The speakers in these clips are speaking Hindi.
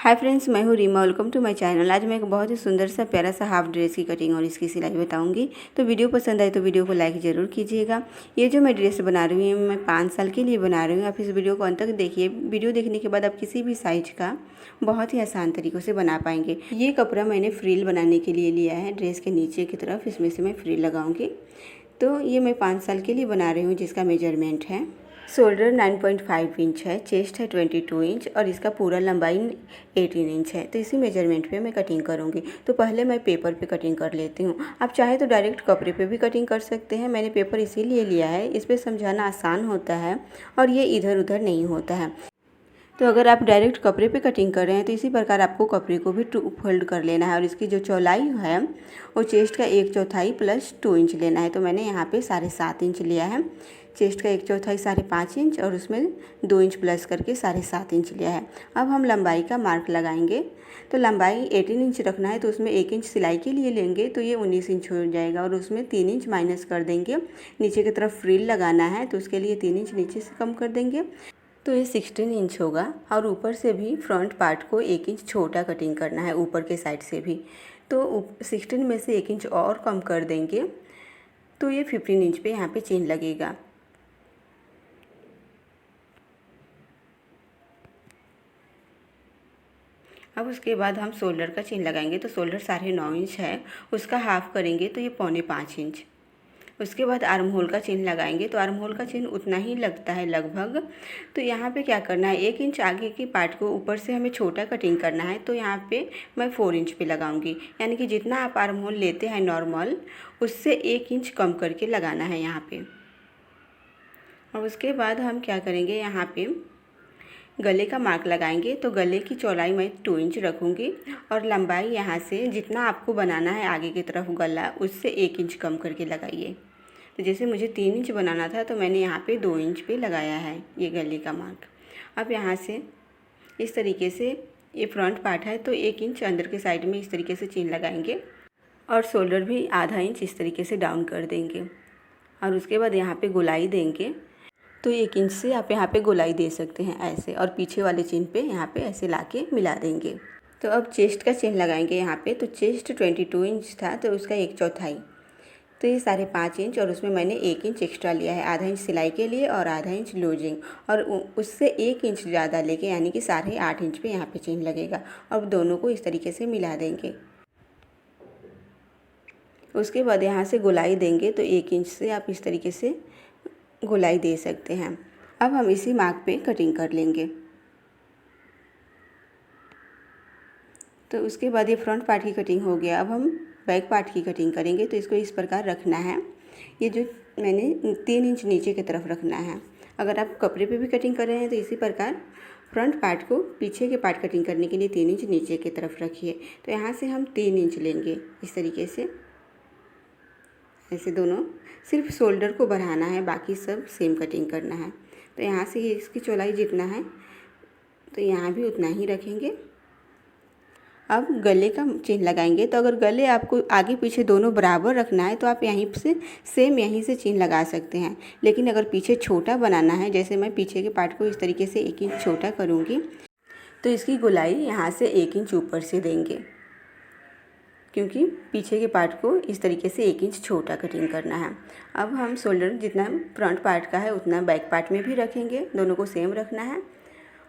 हाय फ्रेंड्स, मैं हूँ Reema. Welcome to my channel. आज मैं एक बहुत ही सुंदर सा प्यारा सा हाफ ड्रेस की कटिंग और इसकी सिलाई बताऊंगी। तो वीडियो पसंद आए तो वीडियो को लाइक ज़रूर कीजिएगा। ये जो मैं ड्रेस बना रही हूँ, मैं 5 साल के लिए बना रही हूँ। आप इस वीडियो को अंत तक देखिए। वीडियो देखने के बाद आप किसी भी साइज का बहुत ही आसान तरीक़ों से बना पाएंगे। ये कपड़ा मैंने फ्रिल बनाने के लिए लिया है। ड्रेस के नीचे की तरफ इसमें से मैं फ्रिल लगाऊँगी। तो ये मैं 5 साल के लिए बना रही हूँ, जिसका मेजरमेंट है शोल्डर 9.5 इंच है, चेस्ट है 22 इंच और इसका पूरा लंबाई 18 इंच है। तो इसी मेजरमेंट पे मैं कटिंग करूँगी। तो पहले मैं पेपर पे कटिंग कर लेती हूँ। आप चाहे तो डायरेक्ट कपड़े पे भी कटिंग कर सकते हैं। मैंने पेपर इसीलिए लिया है, इस पर समझाना आसान होता है और ये इधर उधर नहीं होता है। तो अगर आप डायरेक्ट कपड़े पे कटिंग कर रहे हैं तो इसी प्रकार आपको कपड़े को भी 2 फोल्ड कर लेना है और इसकी जो चौड़ाई है वो चेस्ट का 1/4 प्लस 2 इंच लेना है। तो मैंने यहाँ पे 7.5 इंच लिया है। चेस्ट का 1/4 5.5 इंच और उसमें 2 इंच प्लस करके 7.5 इंच लिया है। अब हम लंबाई का मार्क लगाएंगे। तो लंबाई 18 इंच रखना है, तो उसमें 1 इंच सिलाई के लिए लेंगे तो ये 19 इंच हो जाएगा और उसमें 3 इंच माइनस कर देंगे। नीचे की तरफ फ्रिल लगाना है तो उसके लिए 3 इंच नीचे से कम कर देंगे, तो ये 16 इंच होगा। और ऊपर से भी फ्रंट पार्ट को 1 इंच छोटा कटिंग करना है, ऊपर के साइड से भी। तो 16 में से 1 इंच और कम कर देंगे तो ये 15 इंच पे यहाँ पे चेन लगेगा। अब उसके बाद हम शोल्डर का चेन लगाएंगे। तो शोल्डर 9.5 इंच है, उसका हाफ करेंगे तो ये 4.25 इंच। उसके बाद आर्म होल का चेन लगाएंगे। तो आर्म होल का चेन उतना ही लगता है लगभग। तो यहाँ पे क्या करना है, 1 इंच आगे की पार्ट को ऊपर से हमें छोटा कटिंग करना है। तो यहाँ पे मैं 4 इंच पे लगाऊंगी, यानी कि जितना आप आर्म होल लेते हैं नॉर्मल, उससे 1 इंच कम करके लगाना है यहाँ पे। और उसके बाद हम क्या करेंगे, यहाँ पे गले का मार्क लगाएंगे। तो गले की चौड़ाई मैं 2 इंच रखूँगी और लंबाई यहाँ से जितना आपको बनाना है आगे की तरफ गला, उससे 1 इंच कम करके लगाइए। तो जैसे मुझे 3 इंच बनाना था तो मैंने यहाँ पे 2 इंच पे लगाया है ये गले का मार्क। अब यहाँ से इस तरीके से ये फ्रंट पार्ट है तो 1 इंच अंदर के साइड में इस तरीके से चेन लगाएंगे और शोल्डर भी आधा इंच इस तरीके से डाउन कर देंगे। और उसके बाद यहाँ पे गोलाई देंगे। तो 1 इंच से आप यहाँ पे गोलाई दे सकते हैं ऐसे, और पीछे वाले चेन पे यहाँ पे ऐसे लाके मिला देंगे। तो अब चेस्ट का चेन लगाएंगे यहाँ पे। तो चेस्ट 22 इंच था तो उसका 1/4, तो ये 5.5 इंच और उसमें मैंने 1 इंच एक्स्ट्रा लिया है, आधा इंच सिलाई के लिए और आधा इंच लूजिंग। और उससे 1 इंच ज़्यादा लेके यानी कि 8.5 इंच पे यहाँ पे चेन लगेगा। और दोनों को इस तरीके से मिला देंगे। उसके बाद यहाँ से गोलाई देंगे। तो 1 इंच से आप इस तरीके से गोलाई दे सकते हैं। अब हम इसी मार्क पे कटिंग कर लेंगे। तो उसके बाद ये फ्रंट पार्ट की कटिंग हो गया। अब हम बैक पार्ट की कटिंग करेंगे। तो इसको इस प्रकार रखना है, ये जो मैंने 3 इंच नीचे की तरफ रखना है। अगर आप कपड़े पे भी कटिंग कर रहे हैं तो इसी प्रकार फ्रंट पार्ट को पीछे के पार्ट कटिंग करने के लिए 3 इंच नीचे की तरफ रखिए। तो यहाँ से हम 3 इंच लेंगे इस तरीके से, ऐसे दोनों। सिर्फ शोल्डर को बढ़ाना है, बाकी सब सेम कटिंग करना है। तो यहाँ से ये इसकी चौड़ाई जितना है तो यहाँ भी उतना ही रखेंगे। अब गले का चेन लगाएंगे। तो अगर गले आपको आगे पीछे दोनों बराबर रखना है तो आप यहीं से सेम यहीं से चेन लगा सकते हैं। लेकिन अगर पीछे छोटा बनाना है, जैसे मैं पीछे के पार्ट को इस तरीके से 1 इंच छोटा करूँगी, तो इसकी गोलाई यहाँ से 1 इंच ऊपर से देंगे, क्योंकि पीछे के पार्ट को इस तरीके से 1 इंच छोटा कटिंग करना है। अब हम शोल्डर जितना फ्रंट पार्ट का है उतना बैक पार्ट में भी रखेंगे, दोनों को सेम रखना है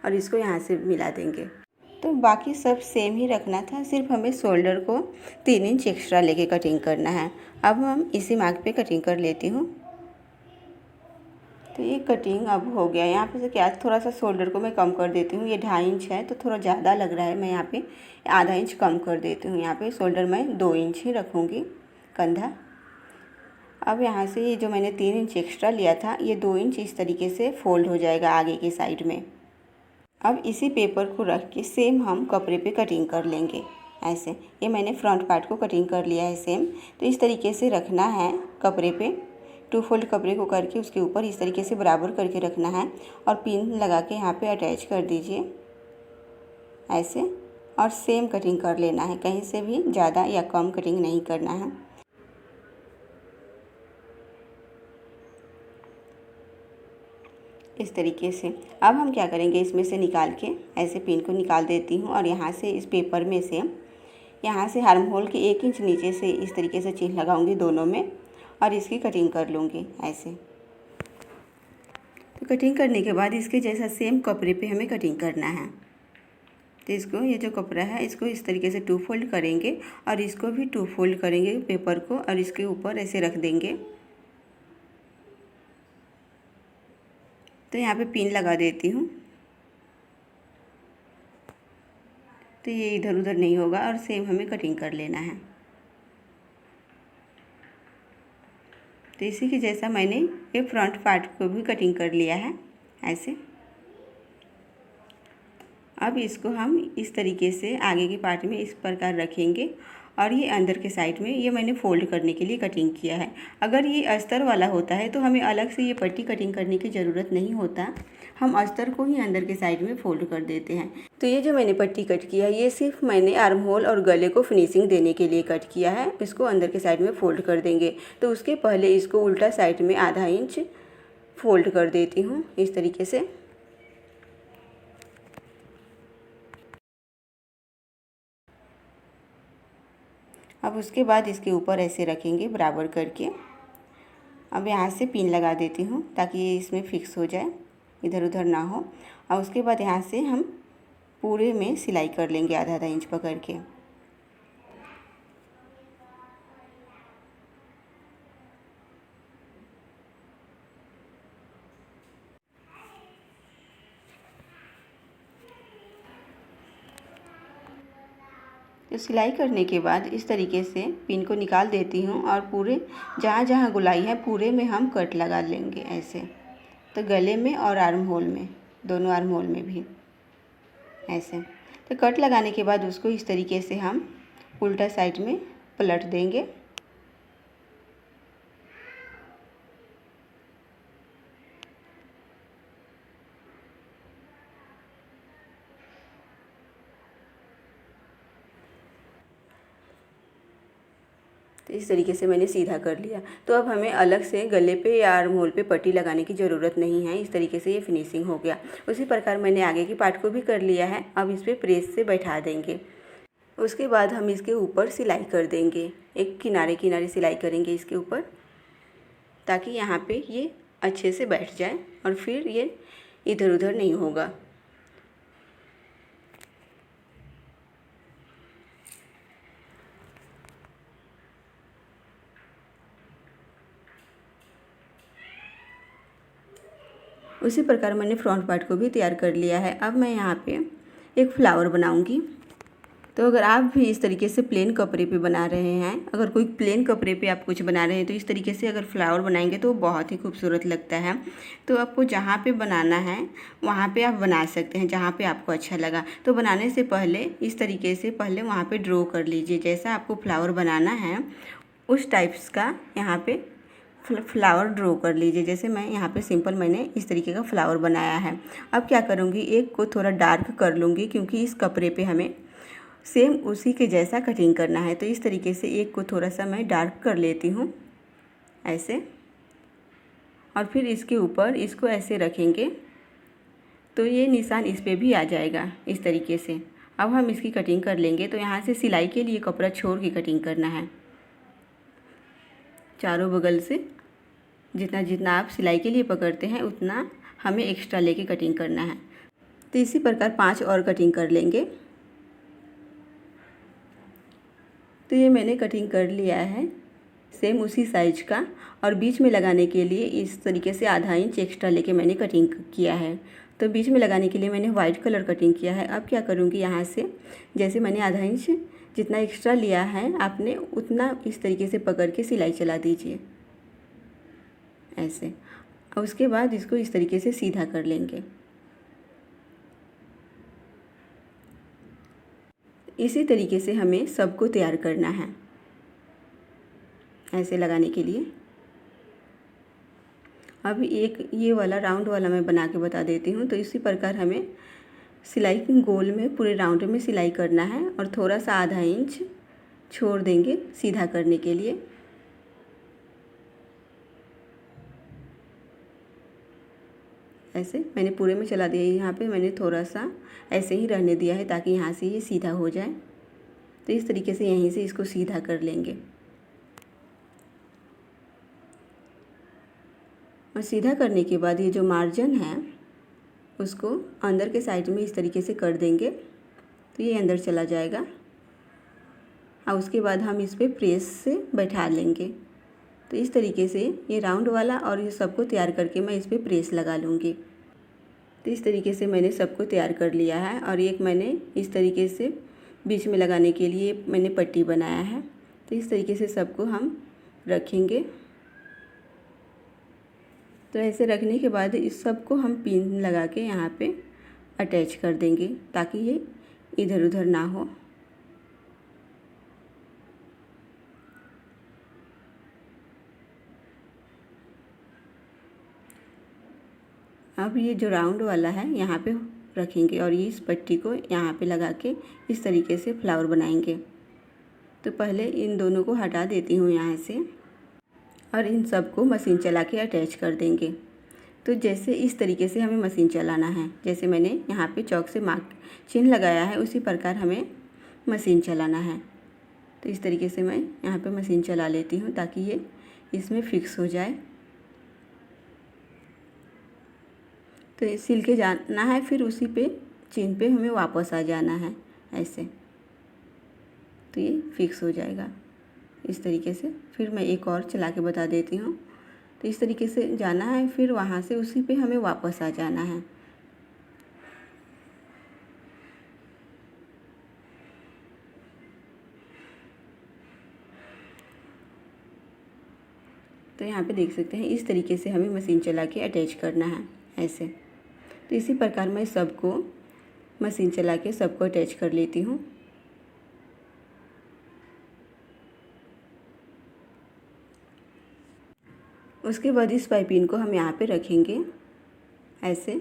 और इसको यहाँ से मिला देंगे। तो बाकी सब सेम ही रखना था, सिर्फ हमें शोल्डर को 3 इंच एक्स्ट्रा लेके कटिंग करना है। अब हम इसी मार्क पे कटिंग कर लेती हूँ। तो ये कटिंग अब हो गया। यहाँ पे से क्या, थोड़ा सा शोल्डर को मैं कम कर देती हूँ। ये 2.5 इंच है तो थोड़ा ज़्यादा लग रहा है, मैं यहाँ पे आधा इंच कम कर देती हूँ। यहाँ पे शोल्डर मैं 2 इंच ही रखूँगी, कंधा। अब यहाँ से ये जो मैंने 3 इंच एक्स्ट्रा लिया था, ये 2 इंच इस तरीके से फोल्ड हो जाएगा आगे की साइड में। अब इसी पेपर को रख के सेम हम कपड़े पे कटिंग कर लेंगे ऐसे। ये मैंने फ्रंट पार्ट को कटिंग कर लिया है सेम। तो इस तरीके से रखना है कपड़े पे, 2 फोल्ड कपड़े को करके उसके ऊपर इस तरीके से बराबर करके रखना है और पिन लगा के यहाँ पे अटैच कर दीजिए ऐसे। और सेम कटिंग कर लेना है, कहीं से भी ज़्यादा या कम कटिंग नहीं करना है। इस तरीके से। अब हम क्या करेंगे, इसमें से निकाल के ऐसे पिन को निकाल देती हूँ और यहाँ से इस पेपर में से यहाँ से आर्म होल के 1 इंच नीचे से इस तरीके से चिन्ह लगाऊंगी दोनों में और इसकी कटिंग कर लूँगी ऐसे। तो कटिंग करने के बाद इसके जैसा सेम कपड़े पे हमें कटिंग करना है। तो इसको, ये जो कपड़ा है इसको इस तरीके से 2 फोल्ड करेंगे और इसको भी 2 फोल्ड करेंगे पेपर को और इसके ऊपर ऐसे रख देंगे। तो यहाँ पे पिन लगा देती हूँ, तो ये इधर उधर नहीं होगा और सेम हमें कटिंग कर लेना है। तो इसी के जैसा मैंने ये फ्रंट पार्ट को भी कटिंग कर लिया है ऐसे। अब इसको हम इस तरीके से आगे के पार्ट में इस प्रकार रखेंगे और ये अंदर के साइड में ये मैंने फोल्ड करने के लिए कटिंग किया है। अगर ये अस्तर वाला होता है तो हमें अलग से ये पट्टी कटिंग करने की ज़रूरत नहीं होता, हम अस्तर को ही अंदर के साइड में फोल्ड कर देते हैं। तो ये जो मैंने पट्टी कट किया है ये सिर्फ मैंने आर्म होल और गले को फिनिशिंग देने के लिए कट किया है। इसको अंदर के साइड में फोल्ड कर देंगे। तो उसके पहले इसको उल्टा साइड में आधा इंच फोल्ड कर देती हूँ इस तरीके से। अब उसके बाद इसके ऊपर ऐसे रखेंगे बराबर करके। अब यहाँ से पिन लगा देती हूँ ताकि ये इसमें फिक्स हो जाए, इधर उधर ना हो। और उसके बाद यहाँ से हम पूरे में सिलाई कर लेंगे आधा आधा इंच पकड़ के। तो सिलाई करने के बाद इस तरीके से पिन को निकाल देती हूँ और पूरे जहाँ जहाँ गुलाई है पूरे में हम कट लगा लेंगे ऐसे। तो गले में और आर्म होल में, दोनों आर्म होल में भी ऐसे। तो कट लगाने के बाद उसको इस तरीके से हम उल्टा साइड में पलट देंगे। तो इस तरीके से मैंने सीधा कर लिया। तो अब हमें अलग से गले पे या आर्म होल पे पट्टी लगाने की ज़रूरत नहीं है। इस तरीके से ये फिनिशिंग हो गया। उसी प्रकार मैंने आगे की पार्ट को भी कर लिया है। अब इस पर प्रेस से बैठा देंगे। उसके बाद हम इसके ऊपर सिलाई कर देंगे, एक किनारे किनारे सिलाई करेंगे इसके ऊपर ताकि यहाँ पे ये अच्छे से बैठ जाए और फिर ये इधर उधर नहीं होगा। उसी प्रकार मैंने फ्रंट पार्ट को भी तैयार कर लिया है। अब मैं यहाँ पे एक फ्लावर बनाऊंगी। तो अगर आप भी इस तरीके से प्लेन कपड़े पे बना रहे हैं, अगर कोई प्लेन कपड़े पे आप कुछ बना रहे हैं तो इस तरीके से अगर फ्लावर बनाएंगे तो बहुत ही खूबसूरत लगता है। तो आपको जहाँ पे बनाना है वहाँ पे आप बना सकते हैं, जहाँ पे आपको अच्छा लगा। तो बनाने से पहले इस तरीके से पहले वहाँ पे ड्रॉ कर लीजिए, जैसा आपको फ्लावर बनाना है उस टाइप्स का यहाँ पे फ्लावर ड्रॉ कर लीजिए। जैसे मैं यहाँ पे सिंपल मैंने इस तरीके का फ्लावर बनाया है। अब क्या करूँगी, एक को थोड़ा डार्क कर लूँगी क्योंकि इस कपड़े पे हमें सेम उसी के जैसा कटिंग करना है। तो इस तरीके से एक को थोड़ा सा मैं डार्क कर लेती हूँ ऐसे, और फिर इसके ऊपर इसको ऐसे रखेंगे तो ये निशान इस पर भी आ जाएगा इस तरीके से। अब हम इसकी कटिंग कर लेंगे। तो यहाँ से सिलाई के लिए कपड़ा छोड़ के कटिंग करना है, चारों बगल से जितना जितना आप सिलाई के लिए पकड़ते हैं उतना हमें एक्स्ट्रा लेके कटिंग करना है। तो इसी प्रकार 5 और कटिंग कर लेंगे। तो ये मैंने कटिंग कर लिया है सेम उसी साइज का, और बीच में लगाने के लिए इस तरीके से आधा इंच एक्स्ट्रा लेके मैंने कटिंग किया है। तो बीच में लगाने के लिए मैंने वाइट कलर कटिंग किया है। अब क्या करूँगी, यहाँ से जैसे मैंने आधा इंच जितना एक्स्ट्रा लिया है आपने उतना इस तरीके से पकड़ के सिलाई चला दीजिए ऐसे। और उसके बाद इसको इस तरीके से सीधा कर लेंगे। इसी तरीके से हमें सबको तैयार करना है ऐसे लगाने के लिए। अब एक ये वाला राउंड वाला मैं बना के बता देती हूँ। तो इसी प्रकार हमें सिलाई गोल में पूरे राउंड में सिलाई करना है और थोड़ा सा आधा इंच छोड़ देंगे सीधा करने के लिए। ऐसे मैंने पूरे में चला दिया। यहाँ पे मैंने थोड़ा सा ऐसे ही रहने दिया है ताकि यहाँ से ये सीधा हो जाए। तो इस तरीके से यहीं से इसको सीधा कर लेंगे और सीधा करने के बाद ये जो मार्जिन है उसको अंदर के साइड में इस तरीके से कर देंगे तो ये अंदर चला जाएगा। और उसके बाद हम इस पर प्रेस से बैठा लेंगे। तो इस तरीके से ये राउंड वाला और ये सबको तैयार करके मैं इस पर प्रेस लगा लूँगी। तो इस तरीके से मैंने सबको तैयार कर लिया है और एक मैंने इस तरीके से बीच में लगाने के लिए मैंने पट्टी बनाया है। तो इस तरीके से सबको हम रखेंगे। तो ऐसे रखने के बाद इस सबको हम पिन लगा के यहाँ पे अटैच कर देंगे ताकि ये इधर उधर ना हो। अब ये जो राउंड वाला है यहाँ पे रखेंगे और ये इस पट्टी को यहाँ पे लगा के इस तरीके से फ्लावर बनाएंगे। तो पहले इन दोनों को हटा देती हूँ यहाँ से और इन सबको मशीन चला के अटैच कर देंगे। तो जैसे इस तरीके से हमें मशीन चलाना है, जैसे मैंने यहाँ पे चौक से मार्क चिन्ह लगाया है उसी प्रकार हमें मशीन चलाना है। तो इस तरीके से मैं यहाँ पे मशीन चला लेती हूँ ताकि ये इसमें फिक्स हो जाए। तो ये सिल के जाना है, फिर उसी पे चिन्ह पे हमें वापस आ जाना है ऐसे। तो ये फिक्स हो जाएगा इस तरीके से। फिर मैं एक और चला के बता देती हूँ। तो इस तरीके से जाना है, फिर वहाँ से उसी पे हमें वापस आ जाना है। तो यहाँ पे देख सकते हैं इस तरीके से हमें मशीन चला के अटैच करना है ऐसे। तो इसी प्रकार मैं सबको मशीन चला के सबको अटैच कर लेती हूँ। उसके बाद इस पाइपिंग को हम यहाँ पे रखेंगे ऐसे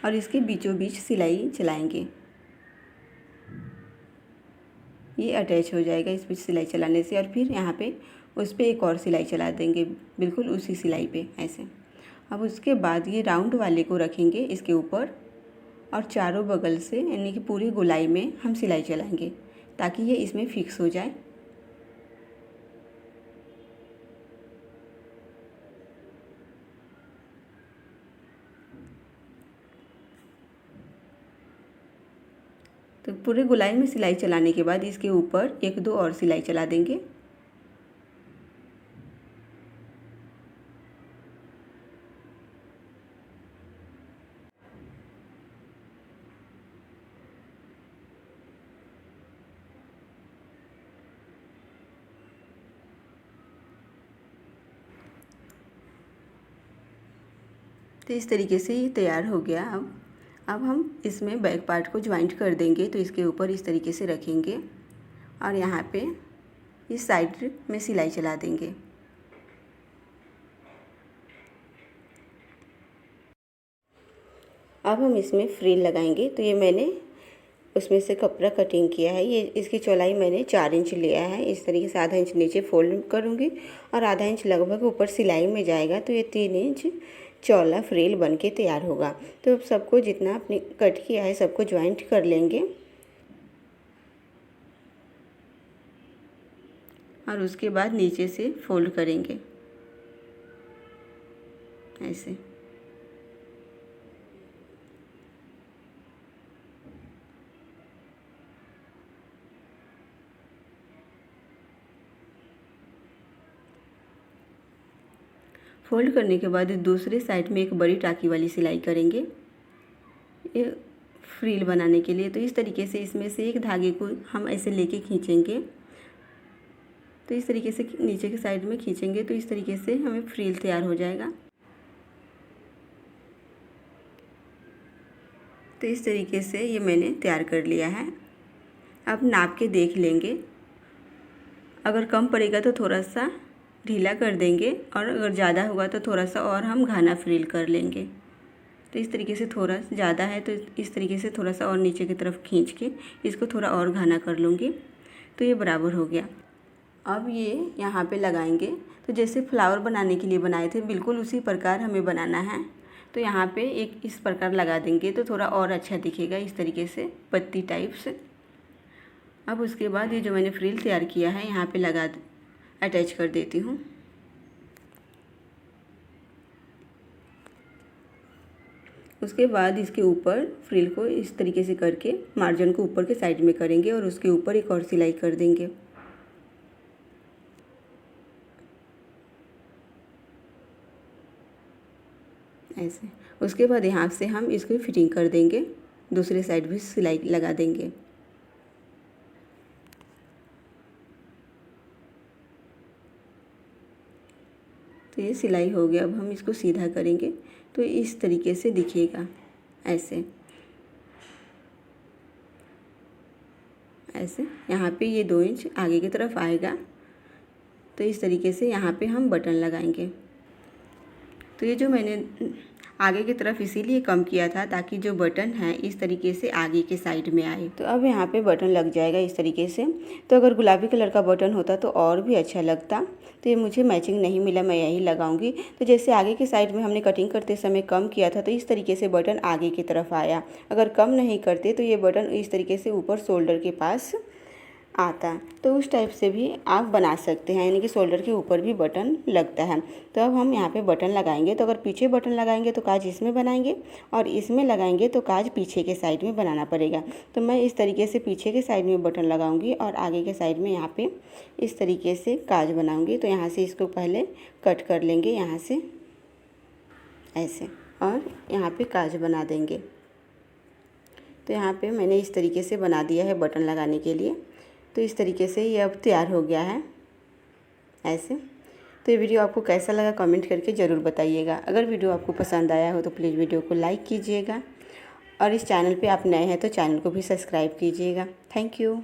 और इसके बीचों बीच सिलाई चलाएंगे। ये अटैच हो जाएगा इस बीच सिलाई चलाने से और फिर यहाँ पे उस पर एक और सिलाई चला देंगे बिल्कुल उसी सिलाई पे ऐसे। अब उसके बाद ये राउंड वाले को रखेंगे इसके ऊपर और चारों बगल से यानी कि पूरी गोलाई में हम सिलाई चलाएंगे ताकि ये इसमें फिक्स हो जाए। तो पूरे गोलाई में सिलाई चलाने के बाद इसके ऊपर एक दो और सिलाई चला देंगे। तो इस तरीके से ये तैयार हो गया। अब हम इसमें बैक पार्ट को ज्वाइंट कर देंगे। तो इसके ऊपर इस तरीके से रखेंगे और यहाँ पे इस साइड में सिलाई चला देंगे। अब हम इसमें फ्रिल लगाएंगे। तो ये मैंने उसमें से कपड़ा कटिंग किया है। ये इसकी चौड़ाई मैंने 4 इंच लिया है। इस तरीके से आधा इंच नीचे फोल्ड करूँगी और आधा इंच लगभग ऊपर सिलाई में जाएगा। तो ये 3 इंच चौड़ा फ्रिल बन के तैयार होगा। तो अब सबको जितना अपने कट किया है सबको ज्वाइंट कर लेंगे और उसके बाद नीचे से फोल्ड करेंगे ऐसे। फोल्ड करने के बाद दूसरे साइड में एक बड़ी टाँकी वाली सिलाई करेंगे ये फ्रिल बनाने के लिए। तो इस तरीके से इसमें से एक धागे को हम ऐसे लेके खींचेंगे। तो इस तरीके से नीचे के साइड में खींचेंगे तो इस तरीके से हमें फ्रिल तैयार हो जाएगा। तो इस तरीके से ये मैंने तैयार कर लिया है। अब नाप के देख लेंगे, अगर कम पड़ेगा तो थोड़ा सा ढीला कर देंगे और अगर ज़्यादा होगा तो थोड़ा सा और हम घाना फ्रिल कर लेंगे। तो इस तरीके से थोड़ा ज़्यादा है तो इस तरीके से थोड़ा सा और नीचे की तरफ खींच के इसको थोड़ा और घाना कर लूँगी। तो ये बराबर हो गया। अब ये यहाँ पे लगाएंगे। तो जैसे फ्लावर बनाने के लिए बनाए थे बिल्कुल उसी प्रकार हमें बनाना है। तो यहाँ पे एक इस प्रकार लगा देंगे तो थोड़ा और अच्छा दिखेगा, इस तरीके से पत्ती टाइप से। अब उसके बाद ये जो मैंने फ्रिल तैयार किया है यहाँ पे अटैच कर देती हूँ। उसके बाद इसके ऊपर फ्रिल को इस तरीके से करके मार्जिन को ऊपर के साइड में करेंगे और उसके ऊपर एक और सिलाई कर देंगे। ऐसे उसके बाद यहाँ से हम इसको फिटिंग कर देंगे, दूसरे साइड भी सिलाई लगा देंगे। तो ये सिलाई हो गया। अब हम इसको सीधा करेंगे तो इस तरीके से दिखेगा, ऐसे ऐसे। यहाँ पे ये 2 इंच आगे की तरफ आएगा। तो इस तरीके से यहाँ पे हम बटन लगाएंगे। तो ये जो मैंने आगे की तरफ इसीलिए कम किया था ताकि जो बटन है इस तरीके से आगे के साइड में आए। तो अब यहाँ पे बटन लग जाएगा इस तरीके से। तो अगर गुलाबी कलर का बटन होता तो और भी अच्छा लगता, तो ये मुझे मैचिंग नहीं मिला, मैं यही लगाऊंगी। तो जैसे आगे के साइड में हमने कटिंग करते समय कम किया था तो इस तरीके से बटन आगे की तरफ आया। अगर कम नहीं करते तो ये बटन इस तरीके से ऊपर शोल्डर के पास आता। तो उस टाइप से भी आप बना सकते हैं, यानी कि शोल्डर के ऊपर भी बटन लगता है। तो अब हम यहाँ पे बटन लगाएंगे। तो अगर पीछे बटन लगाएंगे तो काज इसमें बनाएंगे और इसमें लगाएंगे तो काज पीछे के साइड में बनाना पड़ेगा। तो मैं इस तरीके से पीछे के साइड में बटन लगाऊंगी और आगे के साइड में यहाँ पे इस तरीके से काज बनाऊंगी। तो यहाँ से इसको पहले कट कर लेंगे यहाँ से ऐसे, और यहाँ पे काज बना देंगे। तो यहाँ पे मैंने इस तरीके से बना दिया है बटन लगाने के लिए। तो इस तरीके से ये अब तैयार हो गया है ऐसे। तो ये वीडियो आपको कैसा लगा कमेंट करके ज़रूर बताइएगा। अगर वीडियो आपको पसंद आया हो तो प्लीज़ वीडियो को लाइक कीजिएगा और इस चैनल पे आप नए हैं तो चैनल को भी सब्सक्राइब कीजिएगा। Thank you.